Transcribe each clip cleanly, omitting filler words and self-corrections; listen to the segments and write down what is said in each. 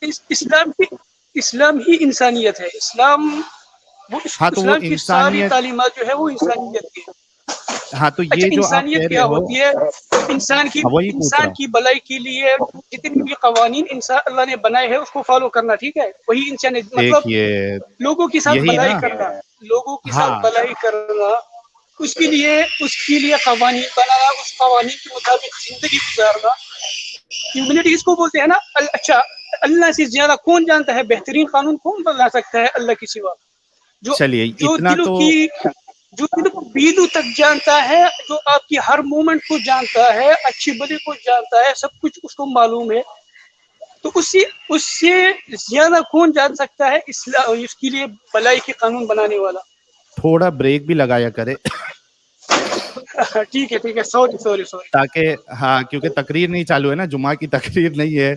اسلام ہی انسانیت ہے. اسلام کی ساری تعلیمات جو ہے وہ انسانیت کی ہے. ہاں تو اچھا یہ جو آپ انسانیت کہہ کیا رہے ہو ہوتی ہے؟ انسان کی بھلائی کے لیے جتنے بھی قوانین اللہ نے بنائے ہیں اس کو فالو کرنا. ٹھیک ہے, وہی انسانیت. مطلب دیکھیے لوگوں کے ساتھ یہی بھلائی نا, کرنا, لوگوں کے ساتھ ہاں بھلائی کرنا, اس کے لیے قوانین بنانا, اس قوانین کے مطابق زندگی گزارنا. ہیومینٹی اس کو بولتے ہیں نا. اچھا اللہ سے زیادہ کون جانتا ہے بہترین قانون کون بنا سکتا ہے اللہ کے سوا؟ چلیے جو اتنا دلوں تو کو بیدو تک جانتا ہے, جو آپ کی ہر مومنٹ کو جانتا ہے, اچھی بری کو جانتا ہے, سب کچھ اس کو معلوم ہے. تو اس سے زیادہ کون جان سکتا ہے اس کے لیے بھلائی کے قانون بنانے والا؟ تھوڑا بریک بھی لگایا کرے ٹھیک ہے, سوری. تاکہ ہاں, کیونکہ تقریر نہیں چالو ہے نا, جمعہ کی تقریر نہیں ہے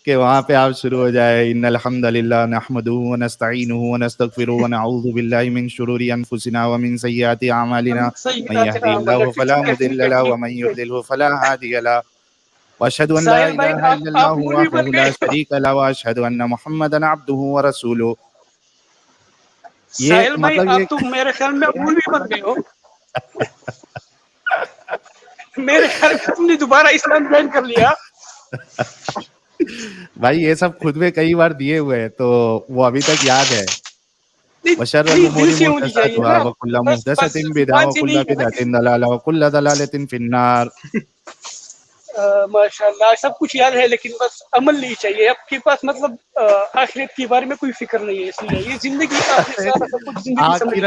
کہ وہاں پہ آپ شروع ہو جائے ان الحمد للہ نحمدہ ونستعینہ ونستغفرہ ونعوذ باللہ من شرور انفسنا ومن سیئات اعمالنا من یہدہ اللہ فلا مضل لہ ومن یضلل فلا ہادی لہ واشہد ان لا ساحل بھائی الہ الا آپ اللہ مولوی وحدہ بن لا گئے. شریک لہ واشہد ان محمدا عبدہ ورسولہ. یہ ساحل بھائی مطلب آپ تو میرے خیال میں مولوی بن گئے ہو. میرے خیال میں تم نے دوبارہ اسلام جوائن کر لیا. بھائی یہ سب خود میں کئی بار دیے ہوئے ہیں تو وہ ابھی تک یاد ہے. وشر الامور دل سے ہونی چاہیے نا, محدثاتها وكل بس محدثة بدعة زبان سے وكل نہیں ہے نا. بدعة ضلالة وكل ضلالة في النار. ماشاء اللہ سب کچھ یاد ہے, لیکن بس عمل نہیں چاہیے آپ کے پاس. مطلب آخرت کے بارے میں کوئی فکر نہیں ہے, اس لیے یہ زندگی آپ نے سارا سب کچھ زندگی سمجھ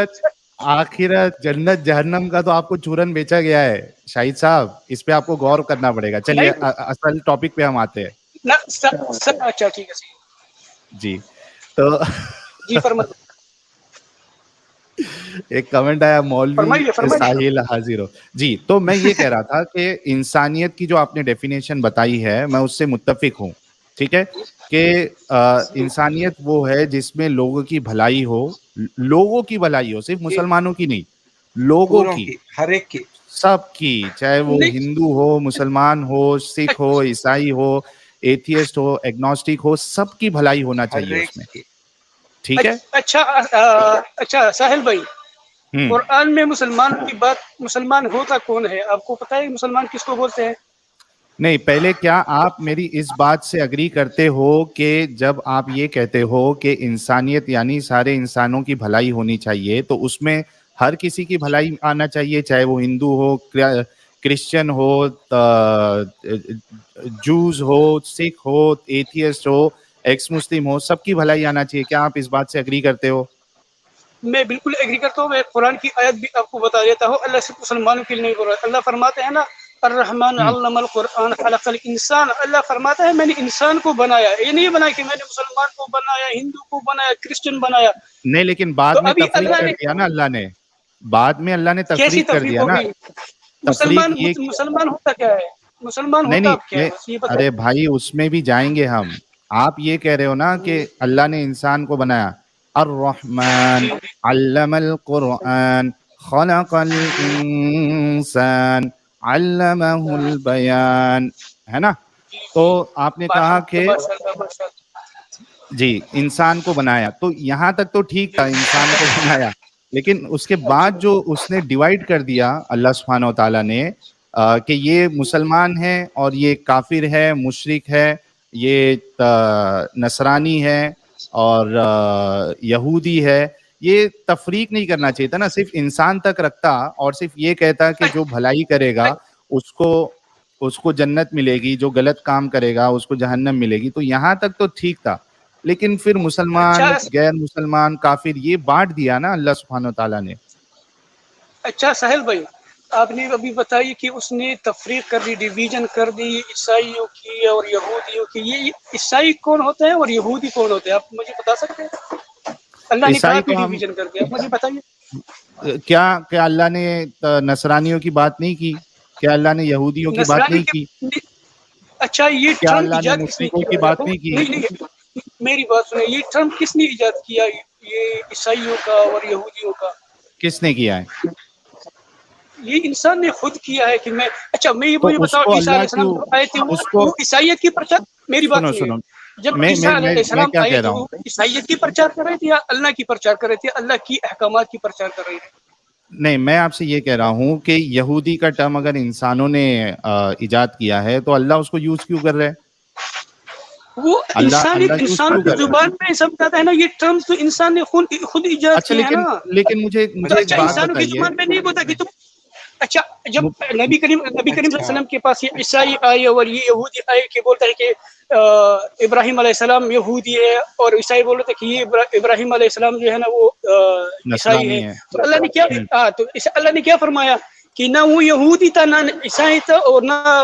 آخرت جنت جہنم کا تو آپ کو چورن بیچا گیا ہے شاہد صاحب, اس پہ آپ کو غور کرنا پڑے گا. چلیے نہیں اصل ٹاپک پہ ہم آتے ہیں. اچھا ٹھیک ہے جی تو جی فرمائیے ایک کمنٹ آیا مولوی فرمائیے. ساحل حاضر ہو. جی تو میں یہ کہہ رہا تھا کہ انسانیت کی جو آپ نے ڈیفینیشن بتائی ہے میں اس سے متفق ہوں. ٹھیک ہے کہ انسانیت وہ ہے جس میں لوگوں کی بھلائی ہو, لوگوں کی بھلائی ہو, صرف مسلمانوں کی نہیں, لوگوں کی, ہر ایک کی, سب کی, چاہے وہ ہندو ہو, مسلمان ہو, سکھ ہو, عیسائی ہو, ایتھیسٹ ہو, ایگنوسٹک ہو, سب کی بھلائی ہونا چاہیے اس میں. ٹھیک ہے. اچھا ساحل بھائی, قرآن میں مسلمان ہوتا کون ہے آپ کو پتہ ہے؟ مسلمان کس کو بولتے ہیں؟ نہیں, پہلے کیا آپ میری اس بات سے اگری کرتے ہو کہ جب آپ یہ کہتے ہو کہ انسانیت یعنی سارے انسانوں کی بھلائی ہونی چاہیے تو اس میں ہر کسی کی بھلائی آنا چاہیے, چاہے وہ ہندو ہو, کرسچن ہو, جوز ہو, سکھ ہو, ایتھیسٹ ہو, ایکس مسلم ہو, سب کی بھلائی آنا چاہیے. کیا آپ اس بات سے اگری کرتے ہو؟ میں بالکل ایگری کرتا ہوں. میں قرآن کی آیت بھی آپ کو بتا دیتا ہوں. اللہ صرف مسلمانوں کے لیے نہیں بول رہا. اللہ فرماتے ہیں نا الرحمن علم القرآن خلق الانسان. اللہ فرماتا ہے میں نے انسان کو بنایا. یہ نہیں بنا کہ میں نے مسلمان کو بنایا, ہندو کو بنایا, کرسچن بنایا. نہیں, لیکن بعد میں تفریق کر دیا نا اللہ نے. بعد میں اللہ نے کیسی تفریق کر تفریق دیا نا. ہوگئی؟ تفریق یہ مسلمان ہوتا کیا ہے؟ مسلمان ہوتا نہیں, کیا ہے بس یہ بتا. ارے بھائی اس میں بھی جائیں گے ہم. آپ یہ کہہ رہے ہو نا کہ اللہ نے انسان کو بنایا. الرحمن علم القرآن خلق الانسان علمہ البیان, ہے نا. تو آپ نے کہا کہ جی انسان کو بنایا, تو یہاں تک تو ٹھیک تھا, انسان کو بنایا. لیکن اس کے بعد جو اس نے ڈیوائیڈ کر دیا اللہ سبحانہ و تعالیٰ نے کہ یہ مسلمان ہے اور یہ کافر ہے, مشرک ہے, یہ نصرانی ہے اور یہودی ہے, یہ تفریق نہیں کرنا چاہیے تھا نا. صرف انسان تک رکھتا اور صرف یہ کہتا کہ جو بھلائی کرے گا اس کو جنت ملے گی, جو غلط کام کرے گا اس کو جہنم ملے گی. تو یہاں تک تو ٹھیک تھا. لیکن پھر مسلمان, غیر مسلمان, کافر, یہ بانٹ دیا نا اللہ سبحانہ و تعالیٰ نے. اچھا ساحل بھائی, آپ نے ابھی بتائی کہ اس نے تفریق کر دی, ڈویژن کر دی عیسائیوں کی اور یہودیوں کی. یہ عیسائی کون ہوتے ہیں اور یہودی کون ہوتے ہیں آپ مجھے بتا سکتے ہیں؟ اللہ نے کہا عیسائی کہ تو ہم ڈویژن کر دیا, مجھے بتائیے. کیا اللہ نے نصرانیوں کی بات نہیں کی؟ کیا اللہ نے یہودیوں کی بات نہیں کی؟ اچھا یہ کیا ٹرم اللہ نے ایجاد کس نے مشرکوں کی کیا؟ بات نہیں کی؟ نہیں, میری بات سنیں, یہ ٹرم کس نے ایجاد کیا, یہ عیسائیوں کا اور یہودیوں کا؟ کس نے کیا ہے؟ یہ انسان نے خود کیا ہے کہ میں. اچھا میں یہ تو مجھے اس بتاؤ, کو عیسیٰ اللہ علیہ السلام کیوں آئے تھے اس کو وہ عیسائیت کی پرچہ. میری بات سنو جب میں عیسیٰ علیہ میں السلام کیا آئے کہہ رہا تو ہوں، وہ عیسائیت کی پرچار کر رہے تھے یا اللہ کی پرچار کر رہے تھے، اللہ کی احکامات کی پرچار کر رہے تھے؟ نہیں میں آپ سے یہ کہہ رہا ہوں کہ یہودی کا ٹرم اگر انسانوں نے ایجاد کیا ہے تو اللہ اس کو یوز کیوں کر رہا ہے؟ وہ اللہ یوز انسانوں کیوں کی کر رہا ہے؟ زبان میں سمجھاتا ہے نا، یہ ٹرم تو انسان نے خود ایجاد اچھا کیے ہیں نا. لیکن مجھے تو ایک اچھا بات انسانوں کی بتائیے. زبان میں نہیں ہوتا کہ تم اچھا جب نبی کریم صلی اللہ علیہ اچھا وسلم کے پاس یہ عیسائی آئے اور یہ یہودی آئے کہ بولتا ہے کہ ابراہیم علیہ السلام یہودی ہے، اور عیسائی بول رہے تھے کہ یہ ابراہیم علیہ السلام جو ہے نا وہ عیسائی ہے. نصرانی ہے. تو اللہ نے کیا فرمایا کہ نہ وہ یہودی تھا نہ عیسائی تھا اور نہ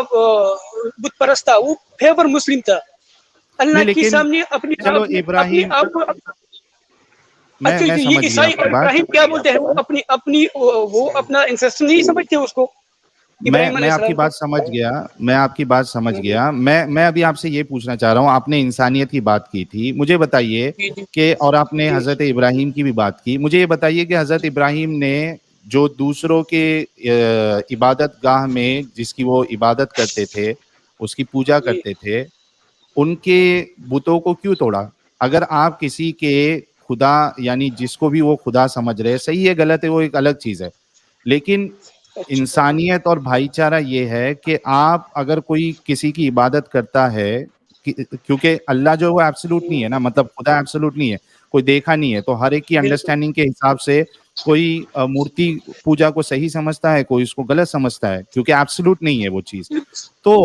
بت پرست تھا، وہ فیور مسلم تھا. اللہ کے لیکن سامنے اپنے چلو اپنے ابراہیم، آپ کو میں اچھا یہ سمجھ گیا عیسائی آپ اور کی بات. ابراہیم کیا بولتے ہیں، وہ اپنا انسیسٹر نہیں سمجھتے اس کو، ابراہیم علیہ میں آپ کی السلام کو. بات سمجھ گیا. میں ابھی آپ سے یہ پوچھنا چاہ رہا ہوں، آپ نے انسانیت کی بات کی تھی، مجھے بتائیے جی جی کہ، اور آپ نے جی حضرت ابراہیم کی بھی بات کی، مجھے یہ بتائیے کہ حضرت ابراہیم نے جو دوسروں کے عبادت گاہ میں جس کی وہ عبادت کرتے تھے، اس کی پوجا جی کرتے تھے، ان کے بتوں کو کیوں توڑا؟ اگر آپ کسی کے خدا، یعنی جس کو بھی وہ خدا سمجھ رہے، صحیح ہے غلط ہے وہ ایک الگ چیز ہے، لیکن اچھا انسانیت اور بھائی چارہ یہ ہے کہ آپ اگر کوئی کسی کی عبادت کرتا ہے، کیونکہ اللہ جو وہ ایبسولوٹ نہیں ہے نا، مطلب خدا ایبسولوٹ نہیں ہے، کوئی دیکھا نہیں ہے، تو ہر ایک کی بالکل انڈرسٹینڈنگ کے حساب سے کوئی مورتی پوجا کو صحیح سمجھتا ہے، کوئی اس کو غلط سمجھتا ہے، کیونکہ ایبسولوٹ نہیں ہے وہ چیز. تو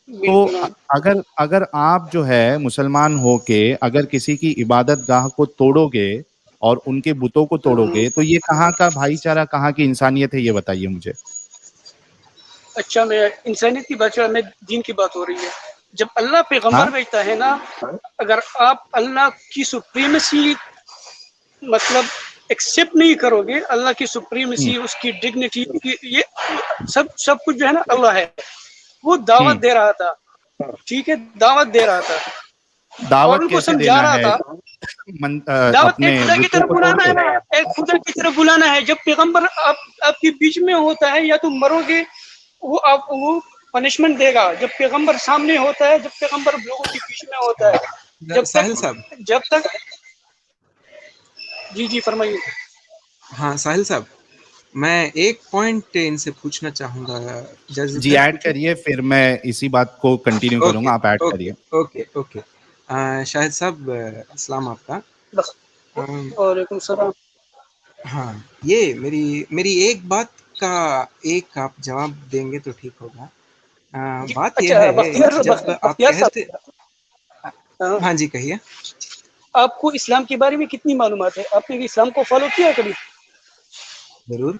بالکل ہاں. اگر آپ جو ہے مسلمان ہو کے اگر کسی کی عبادت گاہ کو توڑو گے اور ان کے بتوں کو توڑو گے، تو یہ کہاں کا بھائی چارہ، کہاں کی انسانیت ہے، یہ بتائیے مجھے. اچھا میں انسانیت کی بات میں دین کی بات ہو رہی ہے. جب اللہ ہاں پیغمبر بھیجتا ہے نا، اگر آپ اللہ کی سپریمیسی مطلب ایکسیپٹ نہیں کرو گے، اللہ کی سپریمیسی، اس کی ڈگنیٹی، یہ سب کچھ جو ہے نا اللہ ہے. وہ دعوت دے رہا تھا، ٹھیک ہے، دعوت دے رہا تھا اور دعوت ان کو کیسے سمجھا دینا رہا ہے تھا. دعوت اپنے ایک خدا کی بتوں طرف کو توڑ بلانا کے؟ ہے نا، ایک خدا کی طرف بلانا ہے. جب پیغمبر آپ کے بیچ میں ہوتا ہے، یا تم مرو گے، وہ پنشمنٹ دے گا. جب پیغمبر سامنے ہوتا ہے، جب پیغمبر لوگوں کے بیچ میں ہوتا ہے، ساحل صاحب، جب تک جی فرمائیے. ہاں ساحل صاحب، میں ایک پوائنٹ ان سے پوچھنا چاہوں گا. جی ایڈ پوچھوں؟ کریے، پھر میں اسی بات کو کنٹینیو کروں اوکے گا، آپ ایڈ اوکے کریے. Okay okay. شاہد صاحب السلام آپ کا. بس وعلیکم السلام. ہاں، یہ میری ایک بات کا ایک آپ جواب دیں گے تو ٹھیک ہوگا. جی بات یہ اچھا ہے، جب آپ بختیار کہتے، صاحب، ہاں جی کہیے. آپ کو اسلام کے بارے میں کتنی معلومات ہے؟ آپ نے بھی اسلام کو فالو کیا کبھی؟ ضرور.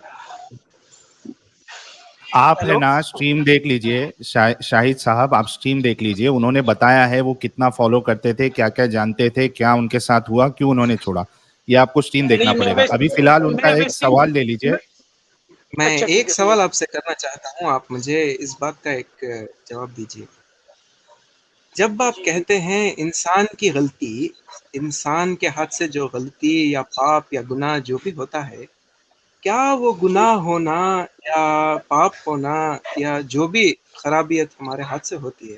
آپ ہے ہیلو. نا اسٹریم دیکھ لیجئے، شاہد صاحب آپ اسٹریم دیکھ لیجئے، انہوں نے بتایا ہے وہ کتنا فالو کرتے تھے، کیا کیا جانتے تھے، کیا ان کے ساتھ ہوا، کیوں انہوں نے چھوڑا. یہ آپ کو اسٹریم دیکھنا نہیں پڑے گا. ابھی فی الحال ان کا ایک سوال لے لیجئے. میں اچھا ٹھیک ایک ہے سوال آپ سے کرنا چاہتا ہوں، آپ مجھے اس بات کا ایک جواب دیجیے. جب آپ جی کہتے ہیں انسان کی غلطی، انسان کے ہاتھ سے جو غلطی یا پاپ یا گناہ جو بھی ہوتا ہے، کیا وہ جی گناہ ہونا یا پاپ ہونا یا جو بھی خرابیت ہمارے ہاتھ سے ہوتی ہے،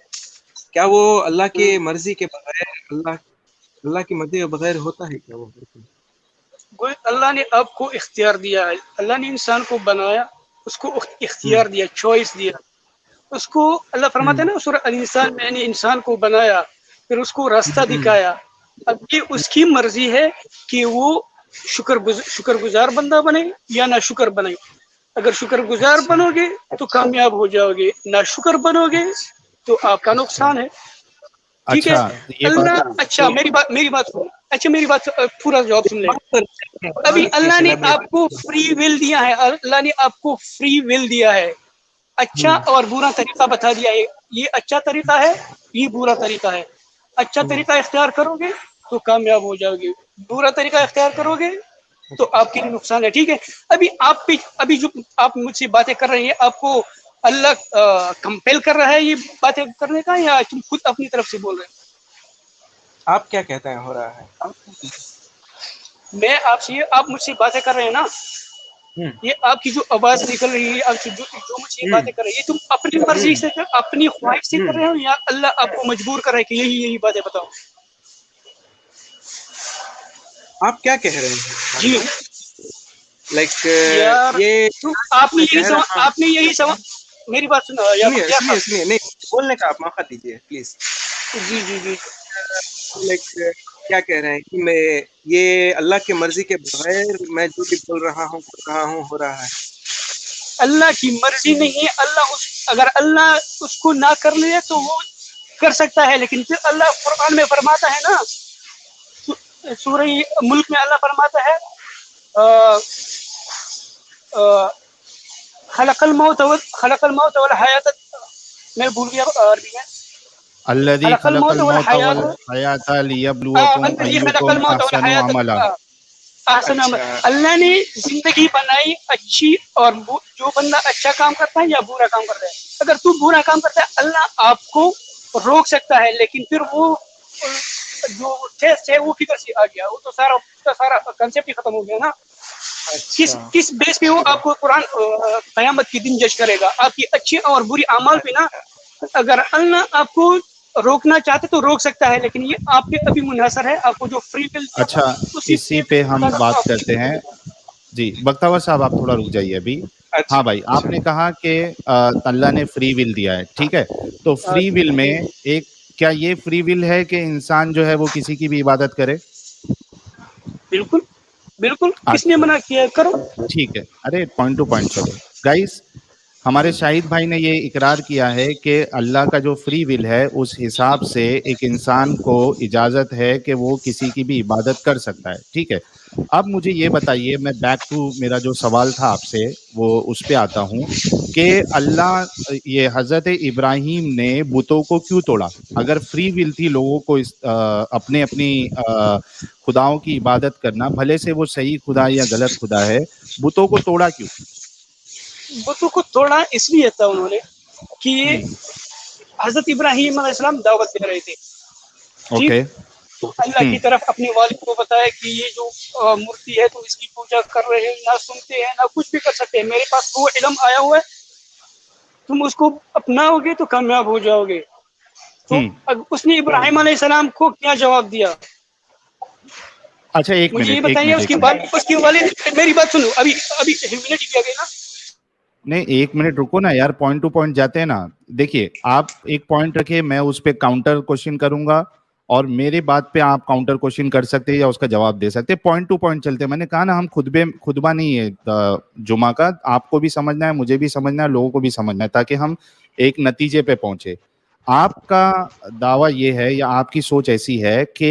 کیا وہ اللہ کی مرضی کے بغیر، اللہ کی مرضی کے بغیر ہوتا ہے کیا وہ؟ اللہ نے آپ کو اختیار دیا ہے، اللہ نے انسان کو بنایا، اس کو اختیار دیا، چوائس دیا اس کو. اللہ فرماتا ہے نا سورہ الانسان، میں نے انسان کو بنایا، پھر اس کو راستہ دکھایا. اب یہ اس کی مرضی ہے کہ وہ شکر گزار بندہ بنے یا نہ شکر بنے. اگر شکر گزار اچھا بنو گے تو کامیاب ہو جاؤ گے، نہ شکر بنو گے تو آپ کا اچھا نقصان ہے. ٹھیک ہے. اچھا یہ بات، اللہ اچھا میری بات پورا جواب سن لیں. ابھی اللہ نے آپ کو فری ول دیا ہے، اللہ نے آپ کو فری ول دیا ہے. اچھا اور برا طریقہ بتا دیا ہے، یہ اچھا طریقہ ہے، یہ برا طریقہ ہے. اچھا طریقہ اختیار کرو گے تو کامیاب ہو جاؤ گے، برا طریقہ اختیار کرو گے تو آپ کے لیے نقصان ہے. ٹھیک ہے. ابھی جو آپ مجھ سے باتیں کر رہے ہیں، آپ کو اللہ کمپیل کر رہا ہے یہ باتیں کرنے کا، یا تم خود اپنی طرف سے بول رہے ہیں؟ آپ کیا کہتے ہیں ہو رہا ہے؟ میں آپ مجھ سے باتیں کر رہے ہیں نا، یہ آپ کی جو آواز نکل رہی ہے، آپ جو مجھ سے باتیں کر رہی ہے، تم اپنی مرضی سے اپنی خواہش سے کر رہے ہو، یا اللہ آپ کو مجبور کر رہے ہیں کہ یہی باتیں بتاؤ؟ آپ کیا کہہ رہے ہیں جی لائک یار یہ آپ نے یہی سمجھ میری بات سنو یار کیا تھا سنیے نہیں بولنے کا آپ موقع دیجیے please. G G G like کیا کہہ رہے ہیں کہ میں یہ اللہ کی مرضی کے بغیر میں جو بھی بول رہا ہوں کر رہا ہوں ہو رہا ہے. اللہ کی مرضی نہیں ہے. اگر اللہ اس کو نہ کر لے تو وہ کر سکتا ہے, لیکن پھر اللہ قرآن میں فرماتا ہے نا, سورہ ملک میں اللہ فرماتا ہے خلق الموت والحیات, میں بھول گیا عربی میں, الذی خلق خلق الموت الموت والحیات والحیات لیبلوکم الذی خلق ایکم الموت احسن والحیات عملا. احسن عمل. اللہ نے زندگی بنائی اچھی, اور جو بندہ اچھا کام کرتا ہے یا برا کام کرتا ہے, اگر تو برا کام کرتا ہے اللہ آپ کو روک سکتا ہے, لیکن پھر وہ جو ٹیسٹ ہے وہ کدھر سے آ گیا, وہ تو سارا کنسیپٹ ہی ختم ہو گیا نا. کس بیس پہ وہ آپ کو قرآن قیامت کے دن جج کرے گا آپ کی اچھی اور بری اعمال پہ نا. اگر اللہ آپ کو روکنا چاہتے تو روک سکتا ہے, لیکن یہ آپ پہ ابھی منحصر ہے, آپ کو جو فری ول دیا تھا اچھا اسی پہ ہم بات کرتے ہیں. جی بختیور صاحب آپ تھوڑا رک جائیے ابھی. ہاں بھائی آپ نے کہا کہ اللہ نے فری ول دیا ہے, ٹھیک ہے, تو فری ول میں ایک کیا یہ فری ول ہے کہ انسان جو ہے وہ کسی کی بھی عبادت کرے؟ بالکل بالکل, کس نے اچھا منع کیا, کرو. ٹھیک ہے, ارے پوائنٹ ٹو پوائنٹ چلو گائز. ہمارے شاہد بھائی نے یہ اقرار کیا ہے کہ اللہ کا جو فری ول ہے اس حساب سے ایک انسان کو اجازت ہے کہ وہ کسی کی بھی عبادت کر سکتا ہے, ٹھیک ہے. اب مجھے یہ بتائیے, میں بیک ٹو میرا جو سوال تھا آپ سے وہ اس پہ آتا ہوں کہ اللہ یہ حضرت ابراہیم نے بتوں کو کیوں توڑا؟ اگر فری ول تھی لوگوں کو اپنی خداؤں کی عبادت کرنا, بھلے سے وہ صحیح خدا یا غلط خدا ہے, بتوں کو توڑا کیوں؟ بتوں کو توڑا اس لیے تھا انہوں نے کہ حضرت ابراہیم علیہ السلام دعوت دے رہے تھے, ٹھیک, اوکے. اللہ کی طرف اپنے والد کو بتایا کہ یہ جو مورتی ہے تم اس کی پوجا کر رہے ہیں, نہ سنتے ہیں نہ کچھ بھی کر سکتے ہیں, میرے پاس وہ علم آیا ہوا ہے, تم اس کو اپناؤ گے تو کامیاب ہو جاؤ گے. تو اس نے ابراہیم علیہ السلام کو کیا جواب دیا؟ اچھا ایک مجھے یہ منٹ بتائیے, اس کی والد, میری بات سنو, ابھی منٹ ہی کیا گیا نا. نہیں ایک منٹ رکو نا یار, پوائنٹ ٹو پوائنٹ جاتے ہیں نا. دیکھیے آپ ایک پوائنٹ رکھے, میں اس پہ کاؤنٹر کوشچن کروں گا اور میرے بات پہ آپ کاؤنٹر کوشچن کر سکتے یا اس کا جواب دے سکتے. پوائنٹ ٹو پوائنٹ چلتے ہیں. میں نے کہا نا ہم خطبہ نہیں ہے جمعہ کا, آپ کو بھی سمجھنا ہے, مجھے بھی سمجھنا ہے, لوگوں کو بھی سمجھنا ہے, تاکہ ہم ایک نتیجے پہ پہنچے. آپ کا دعویٰ یہ ہے یا آپ کی سوچ ایسی ہے کہ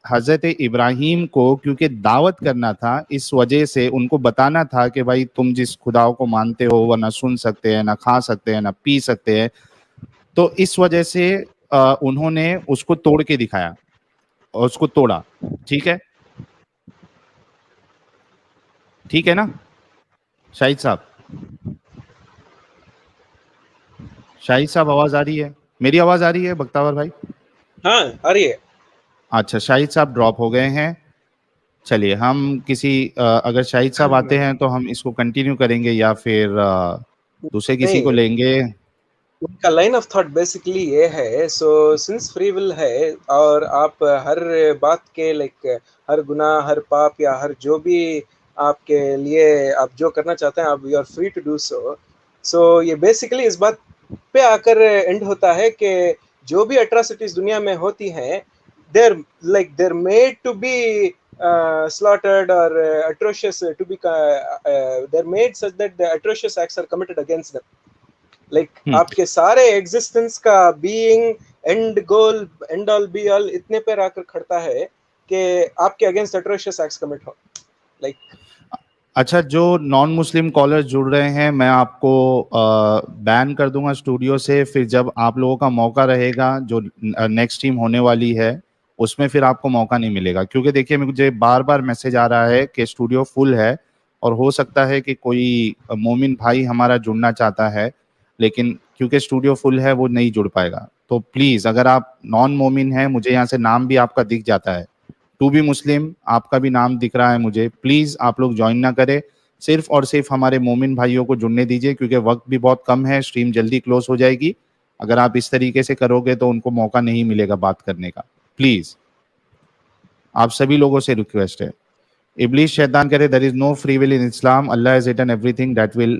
حضرت ابراہیم کو کیونکہ دعوت کرنا تھا, اس وجہ سے ان کو بتانا تھا کہ بھائی تم جس خداؤں کو مانتے ہو وہ نہ سن سکتے ہیں, نہ کھا سکتے ہیں, نہ پی سکتے ہیں, تو اس وجہ سے انہوں نے اس کو توڑ کے دکھایا اور اس کو توڑا, ٹھیک ہے, ٹھیک ہے نا شاہد صاحب؟ شاہد صاحب آواز آ رہی ہے؟ میری آواز آ رہی ہے بختیور بھائی؟ ہاں آ رہی ہے. اچھا شاہد صاحب ڈراپ ہو گئے ہیں. چلیے ہم اگر شاہد صاحب آتے ہیں تو ہم اس کو کنٹینیو کریں گے یا پھر دوسرے کسی کو لیں گے. ان کا لائن آف تھاٹ بیسکلی یہ ہے, سو سنس فری ول ہے اور آپ ہر بات کے لائک ہر گناہ, ہر پاپ یا ہر جو بھی آپ کے لیے آپ جو کرنا چاہتے ہیں آپ you are free to do so. So یہ بیسکلی اس بات پہ آ کر اینڈ ہوتا ہے کہ جو بھی اٹراسٹیز دنیا میں ہوتی ہیں they're made to be slaughtered or atrocious to be they're made such that the atrocious acts are committed against them. Like آپ کے سارے ایگزسٹنس کا being and goal and all be all اتنے پہ آ کر کھڑتا ہے کہ آپ کے اگینسٹ اٹروشس ایکٹس کمٹ ہو. لائک اچھا جو نان مسلم کالر جڑ رہے ہیں میں آپ کو بین کر دوں گا اسٹوڈیو سے, پھر جب آپ لوگوں کا موقع رہے گا جو نیکسٹ ٹیم ہونے والی ہے اس میں پھر آپ کو موقع نہیں ملے گا, کیونکہ دیکھیے مجھے بار بار میسج آ رہا ہے کہ اسٹوڈیو فل ہے اور ہو سکتا ہے کہ کوئی مومن بھائی ہمارا جڑنا چاہتا ہے, لیکن کیونکہ اسٹوڈیو فل ہے وہ نہیں جڑ پائے گا. تو پلیز اگر آپ نان مومن ہیں, مجھے یہاں سے نام بھی آپ کا دکھ جاتا ہے, ٹو بی مسلم آپ کا بھی نام دکھ رہا ہے مجھے, پلیز آپ لوگ جوائن نہ کریں, صرف اور صرف ہمارے مومن بھائیوں کو جڑنے دیجیے کیونکہ وقت بھی بہت کم ہے, اسٹریم جلدی کلوز ہو جائے گی. اگر آپ اس طریقے سے کرو گے تو ان کو موقع نہیں ملے گا بات کرنے کا. پلیز آپ سبھی لوگوں سے ریکویسٹ ہے. Iblis shaitan kehte there is no free will in Islam. Allah has written everything that will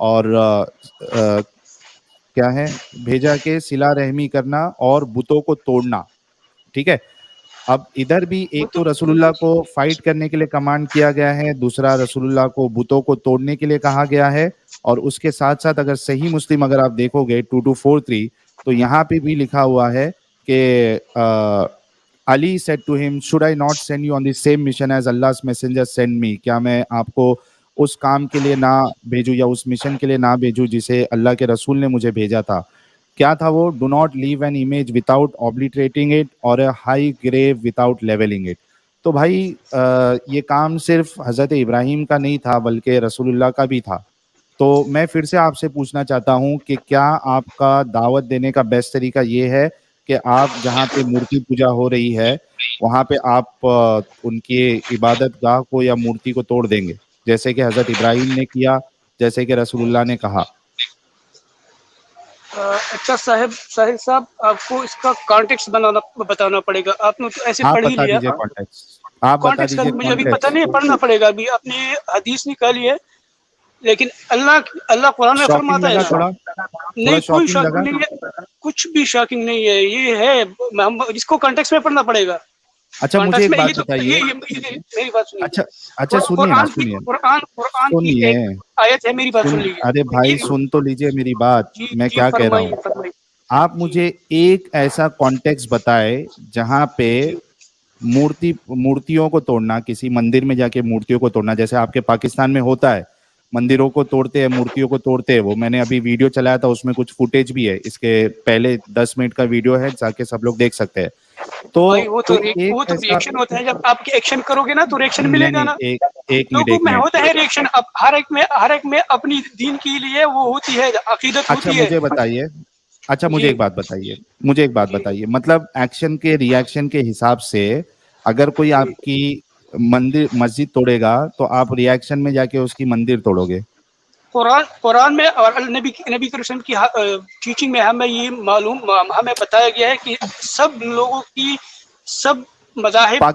اور کیا ہے بھیجا کہ صلہ رحمی کرنا اور بتوں کو توڑنا. ٹھیک ہے, اب ادھر بھی ایک تو رسول اللہ کو فائٹ کرنے کے لیے کمانڈ کیا گیا ہے, دوسرا رسول اللہ کو بتوں کو توڑنے کے لیے کہا گیا ہے, اور اس کے ساتھ ساتھ اگر صحیح مسلم اگر آپ دیکھو گے 2243 تو یہاں پہ بھی لکھا ہوا ہے کہ Ali said to him, should I not send you on the same mission as Allah's messenger sent me? کیا میں آپ کو اس کام کے لیے نہ بھیجوں یا اس مشن کے لیے نہ بھیجوں جسے اللہ کے رسول نے مجھے بھیجا تھا؟ کیا تھا وہ؟ Do not leave an image without obliterating it or a high grave without levelling it. تو بھائی یہ کام صرف حضرت ابراہیم کا نہیں تھا بلکہ رسول اللہ کا بھی تھا. تو میں پھر سے آپ سے پوچھنا چاہتا ہوں کہ کیا آپ کا دعوت دینے کا بیسٹ طریقہ یہ ہے کہ آپ جہاں پہ مورتی پوجا ہو رہی ہے وہاں پہ آپ ان کی عبادت گاہ کو یا مورتی کو توڑ دیں گے جیسے کہ حضرت ابراہیم نے کیا, جیسے کہ رسول اللہ نے کہا؟ اچھا ساحل صاحب, آپ کو اس کا کانٹیکس بتانا پڑے گا. آپ نے تو ایسے آپ پڑھ ہی بتا لیا. دیجیے کانٹیکس, آپ بتا کانٹیکس کا دیجیے مجھے ابھی پتہ کانٹیکس. نہیں, پڑھنا پڑے گا. ابھی آپ نے حدیث نکالی ہے لیکن اللہ قرآن میں شاکنگ فرماتا ہے لگا نا, تھوڑا نہیں کوئی شاکنگ لگا؟ شاکنگ نہیں ہے, کچھ بھی شاکنگ نہیں ہے. یہ ہے جس کو کانٹیکس میں پڑھنا پڑے گا. اچھا مجھے کانٹیکس ایک میں بات یہ تو بتائیے. میری بات سنیے. اچھا سنیے نا, قرآن کی سنیے ایک آیت ہے, میری بات سن لیجیے. ارے بھائی سن تو لیجیے میری بات, جی میں جی کیا کہہ رہا ہوں. فرمائیے. آپ جی مجھے ایک ایسا کانٹیکس بتائے جہاں پہ جی مورتیوں کو توڑنا, کسی مندر میں جا کے مورتیوں کو توڑنا, جیسے آپ کے پاکستان میں ہوتا ہے, مندروں کو توڑتے ہیں, مورتیوں کو توڑتے ہیں. وہ میں نے ابھی ویڈیو چلایا تھا, اس میں کچھ فوٹیج بھی ہے, اس کے پہلے 10 منٹ کا ویڈیو ہے, جا کے سب لوگ دیکھ سکتے ہیں. تو بھائی وہ تو کوئی ایک ایسا, ریئیکشن ہوتا ہے. جب آپ کے ایکشن کرو گے نا تو ریئیکشن ملے نہیں گا نہیں, نا. ایک لوگوں میں منٹ. ہوتا ہے ریئیکشن. اب ہر ایک میں اپنی دین کے لیے وہ ہوتی ہے, عقیدت اچھا ہوتی ہے. مجھے بتائیے, اچھا مجھے جی ایک بات جی بتائیے, مطلب ایکشن کے ریئیکشن کے حساب سے اگر کوئی جی. آپ کی مسجد توڑے گا تو آپ ریئیکشن میں جا کے اس کی مندر توڑو گے؟ قرآن میں اور نبی کریم کی ٹیچنگ میں ہمیں یہ ہمیں بتایا گیا ہے کہ سب لوگوں کی, سب مذاہب کی